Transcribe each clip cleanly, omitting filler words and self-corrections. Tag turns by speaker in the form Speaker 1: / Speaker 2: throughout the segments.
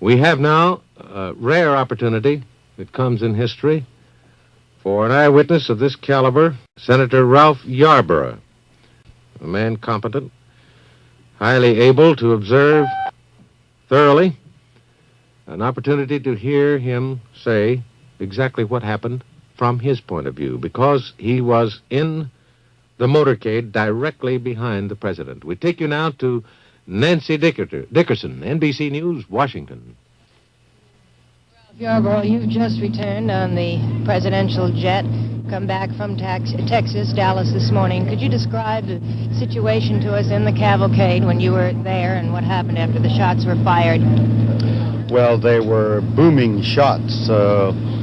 Speaker 1: We have now a rare opportunity that comes in history for an eyewitness of this caliber, Senator Ralph Yarborough, a man competent, highly able to observe thoroughly, an opportunity to hear him say exactly what happened from his point of view, because he was in the motorcade directly behind the president. We take you now to Nancy Dickerson, NBC News, Washington.
Speaker 2: Yarborough, you've just returned on the presidential jet, come back from Texas, Dallas this morning. Could you describe the situation to us in the cavalcade when you were there and what happened after the shots were fired?
Speaker 3: Well, they were booming shots.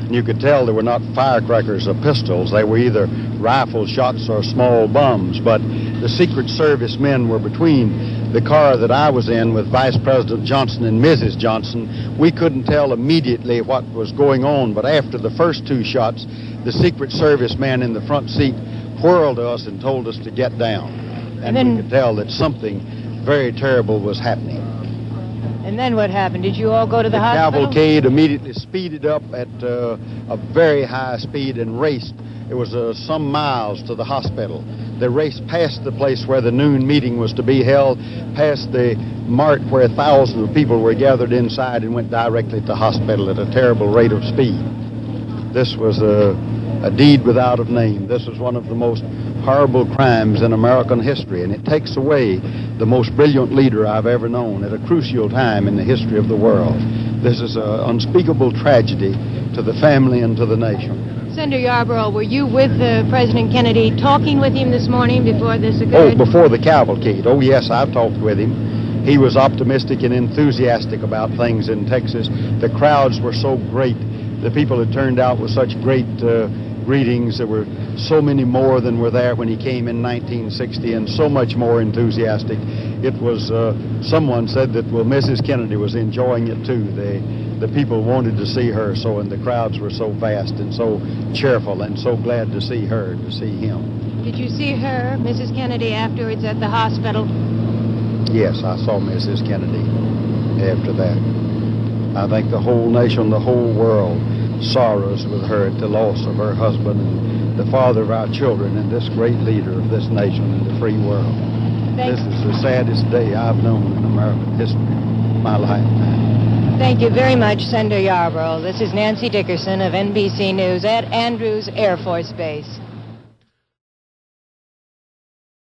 Speaker 3: You could tell they were not firecrackers or pistols. They were either rifle shots or small bombs. But the Secret Service men were between the car that I was in with Vice President Johnson and Mrs. Johnson. We couldn't tell immediately what was going on, but after the first two shots, the Secret Service man in the front seat whirled us and told us to get down. And then we could tell that something very terrible was happening.
Speaker 2: And then what happened? Did you all go to the hospital?
Speaker 3: The cavalcade immediately speeded up at a very high speed and raced. It was some miles to the hospital. They raced past the place where the noon meeting was to be held, past the mart where thousands of people were gathered inside, and went directly to the hospital at a terrible rate of speed. This was a deed without a name. This was one of the most horrible crimes in American history, and it takes away the most brilliant leader I've ever known at a crucial time in the history of the world. This is an unspeakable tragedy to the family and to the nation.
Speaker 2: Senator Yarborough, were you with President Kennedy talking with him this morning before this occurred?
Speaker 3: Oh, before the cavalcade. Oh, yes, I talked with him. He was optimistic and enthusiastic about things in Texas. The crowds were so great. The people had turned out with such great greetings. There were so many more than were there when he came in 1960, and so much more enthusiastic. It was, someone said that, well, Mrs. Kennedy was enjoying it too. The people wanted to see her so, and the crowds were so vast and so cheerful and so glad to see her, to see him.
Speaker 2: Did you see her, Mrs. Kennedy, afterwards at the hospital?
Speaker 3: Yes, I saw Mrs. Kennedy after that. I think the whole nation, the whole world sorrows with her at the loss of her husband and the father of our children and this great leader of this nation and the free world. This is the saddest day I've known in American history, my lifetime.
Speaker 2: Thank you very much, Senator Yarborough. This is Nancy Dickerson of NBC News at Andrews Air Force Base.